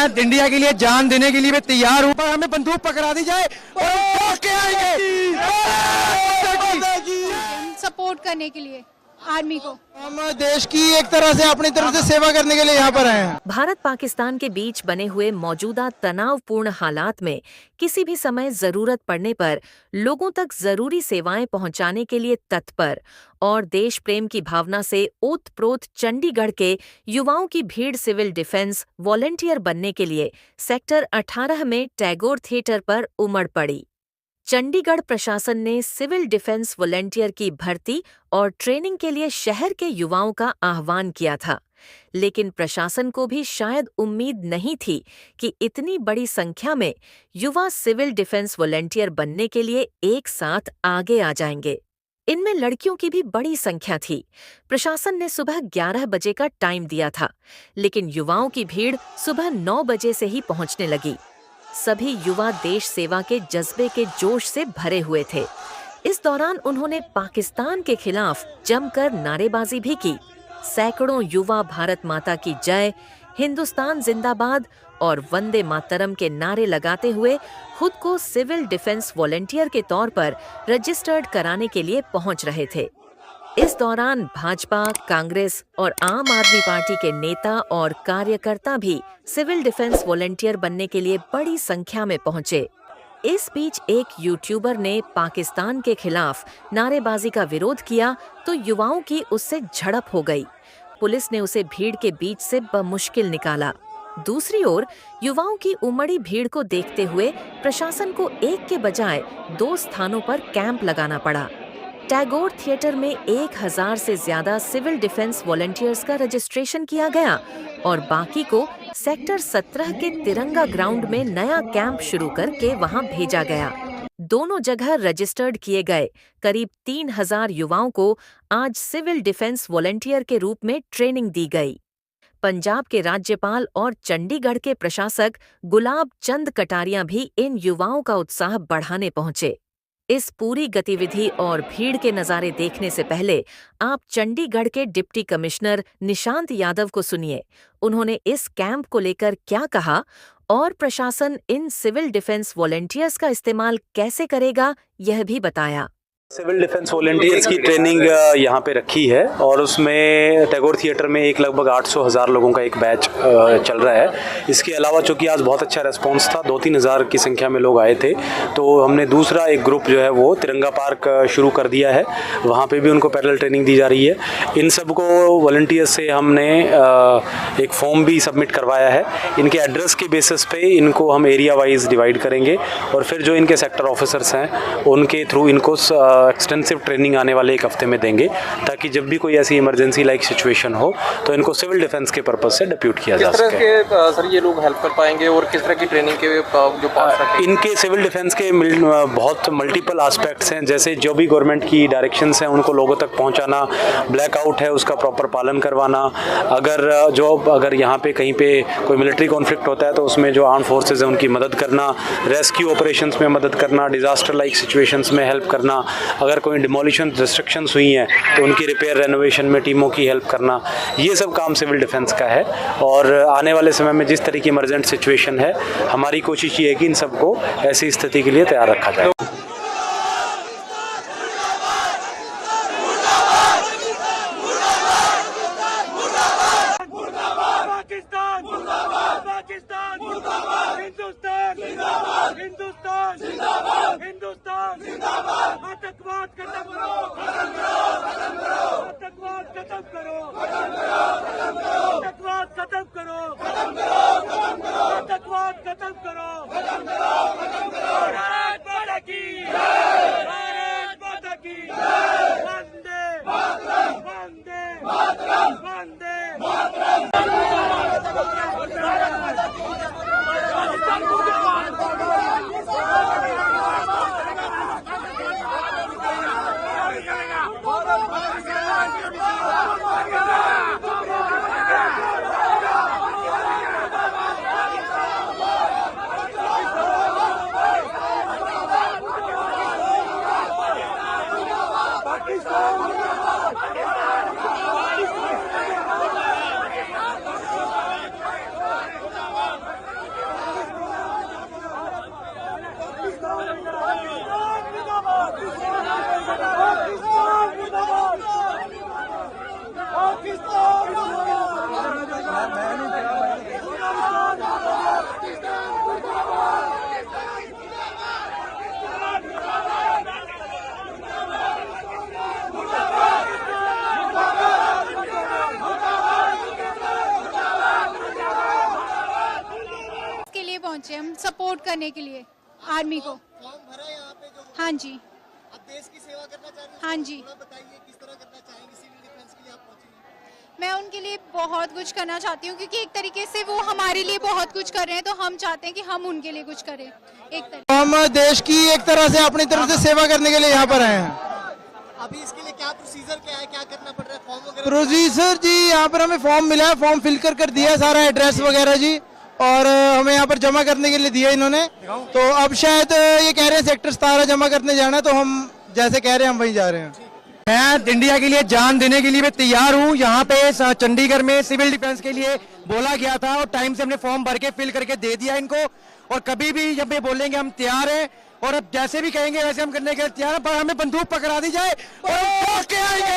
मैं इंडिया के लिए जान देने के लिए मैं तैयार हूँ, पर हमें बंदूक पकड़ा दी जाए और के आएंगे सपोर्ट करने के लिए आर्मी को। हम देश की एक तरह से अपनी तरफ से सेवा करने के लिए यहाँ पर आए हैं। भारत पाकिस्तान के बीच बने हुए मौजूदा तनावपूर्ण हालात में किसी भी समय जरूरत पड़ने पर लोगों तक जरूरी सेवाएं पहुंचाने के लिए तत्पर और देश प्रेम की भावना से ओतप्रोत चंडीगढ़ के युवाओं की भीड़ सिविल डिफेंस वॉलंटियर बनने के लिए सेक्टर 18 में टैगोर थिएटर पर उमड़ पड़ी। चंडीगढ़ प्रशासन ने सिविल डिफेंस वॉलंटियर की भर्ती और ट्रेनिंग के लिए शहर के युवाओं का आह्वान किया था, लेकिन प्रशासन को भी शायद उम्मीद नहीं थी कि इतनी बड़ी संख्या में युवा सिविल डिफेंस वॉलंटियर बनने के लिए एक साथ आगे आ जाएंगे। इनमें लड़कियों की भी बड़ी संख्या थी। प्रशासन ने सुबह 11 बजे का टाइम दिया था, लेकिन युवाओं की भीड़ सुबह 9 बजे से ही पहुंचने लगी। सभी युवा देश सेवा के जज्बे के जोश से भरे हुए थे। इस दौरान उन्होंने पाकिस्तान के खिलाफ जमकर नारेबाजी भी की। सैकड़ों युवा भारत माता की जय, हिंदुस्तान जिंदाबाद और वंदे मातरम के नारे लगाते हुए खुद को सिविल डिफेंस वॉलंटियर के तौर पर रजिस्टर्ड कराने के लिए पहुंच रहे थे। इस दौरान भाजपा, कांग्रेस और आम आदमी पार्टी के नेता और कार्यकर्ता भी सिविल डिफेंस वॉलंटियर बनने के लिए बड़ी संख्या में पहुंचे। इस बीच एक यूट्यूबर ने पाकिस्तान के खिलाफ नारेबाजी का विरोध किया तो युवाओं की उससे झड़प हो गई। पुलिस ने उसे भीड़ के बीच से बमुश्किल निकाला। दूसरी ओर युवाओं की उमड़ी भीड़ को देखते हुए प्रशासन को एक के बजाय 2 स्थानों पर कैंप लगाना पड़ा। टैगोर थिएटर में 1000 से ज्यादा सिविल डिफेंस वॉलंटियर्स का रजिस्ट्रेशन किया गया और बाकी को सेक्टर 17 के तिरंगा ग्राउंड में नया कैंप शुरू करके वहां भेजा गया। दोनों जगह रजिस्टर्ड किए गए करीब 3000 युवाओं को आज सिविल डिफेंस वॉलंटियर के रूप में ट्रेनिंग दी गई। पंजाब के राज्यपाल और चंडीगढ़ के प्रशासक गुलाब चंद कटारिया भी इन युवाओं का उत्साह बढ़ाने पहुंचे। इस पूरी गतिविधि और भीड़ के नज़ारे देखने से पहले आप चंडीगढ़ के डिप्टी कमिश्नर निशांत यादव को सुनिए। उन्होंने इस कैंप को लेकर क्या कहा और प्रशासन इन सिविल डिफेंस वॉलंटियर्स का इस्तेमाल कैसे करेगा, यह भी बताया। सिविल डिफेंस वॉलंटियर्स की ट्रेनिंग यहाँ पे रखी है और उसमें टैगोर थिएटर में एक लगभग 800,000 लोगों का एक बैच चल रहा है। इसके अलावा चूँकि आज बहुत अच्छा रेस्पॉन्स था, 2-3 हज़ार की संख्या में लोग आए थे, तो हमने दूसरा एक ग्रुप जो है वो तिरंगा पार्क शुरू कर दिया है। वहाँ पे भी उनको पैरेलल ट्रेनिंग दी जा रही है। इन सबको वॉलंटियर्स से हमने एक फॉर्म भी सबमिट करवाया है। इनके एड्रेस के बेसिस पे इनको हम एरिया वाइज डिवाइड करेंगे और फिर जो इनके सेक्टर ऑफिसर्स हैं उनके थ्रू इनको एक्सटेंसिव ट्रेनिंग आने वाले 1 हफ्ते में देंगे, ताकि जब भी कोई ऐसी इमरजेंसी लाइक सिचुएशन हो तो इनको सिविल डिफेंस के पर्पज से डिप्यूट किया जा सके। किस तरह के सर ये लोग हेल्प कर पाएंगे और किस तरह की ट्रेनिंग के जो पास रखें? इनके सिविल डिफेंस के बहुत मल्टीपल एस्पेक्ट्स हैं, जैसे जो भी गवर्नमेंट की डायरेक्शंस हैं उनको लोगों तक पहुंचाना, ब्लैकआउट है उसका प्रॉपर पालन करवाना, अगर यहाँ पे कहीं पे कोई मिलिट्री कॉन्फ्लिक्ट होता है तो उसमें जो आर्म फोर्सेज हैं उनकी मदद करना, रेस्क्यू ऑपरेशंस में मदद करना, डिजास्टर लाइक सिचुएशंस में हेल्प करना, अगर कोई डिमोलिशन रिस्ट्रिक्शंस हुई हैं तो उनकी रिपेयर रेनोवेशन में टीमों की हेल्प करना, ये सब काम सिविल डिफेंस का है। और आने वाले समय में जिस तरह की इमरजेंट सिचुएशन है, हमारी कोशिश ये है कि इन सबको ऐसी स्थिति के लिए तैयार रखा जाए। आतंकवाद खत्म करो, आतंकवाद खत्म करो, आतंकवाद खत्म करो, आतंकवाद खत्म करो, भारत माता की जय, भारत माता की जय, वंदे मातरम, वंदे मातरम, वंदे मातरम। पहुंचे हम सपोर्ट करने के लिए आर्मी को। फॉर्म भरा यहाँ पे जो हाँ जी, अब देश की सेवा करना चाह रही हैं, हाँ जी। थोड़ा बताइए किस तरह करना चाहेंगे, सिविल डिफेंस के लिए आप पहुंची हैं। मैं उनके लिए बहुत कुछ करना चाहती हूँ क्योंकि एक तरीके से वो हमारे लिए बहुत कुछ कर रहे हैं, तो हम चाहते हैं कि हम उनके लिए कुछ करें एक तरीके। हम देश की एक तरह से अपनी तरफ से सेवा करने के लिए यहाँ पर आए हैं। अभी इसके लिए क्या प्रोसीजर क्या है, क्या करना पड़ रहा है, फॉर्म वगैरह? प्रोड्यूसर जी यहाँ पर हमें फॉर्म मिला है, फॉर्म फिल कर दिया है, सारा एड्रेस वगैरह जी, और हमें यहाँ पर जमा करने के लिए दिया इन्होंने। तो अब शायद ये कह रहे हैं सेक्टर 17 जमा करने जाना है, तो हम जैसे कह रहे हैं हम वहीं जा रहे हैं। मैं इंडिया के लिए जान देने के लिए मैं तैयार हूँ। यहाँ पे चंडीगढ़ में सिविल डिफेंस के लिए बोला गया था और टाइम से हमने फॉर्म भर के फिल करके दे दिया इनको, और कभी भी जब ये बोलेंगे हम तैयार हैं, और अब जैसे भी कहेंगे वैसे हम करने के लिए तैयार हैं, पर हमें बंदूक पकड़ा दी जाए और हम ठोक के आएंगे।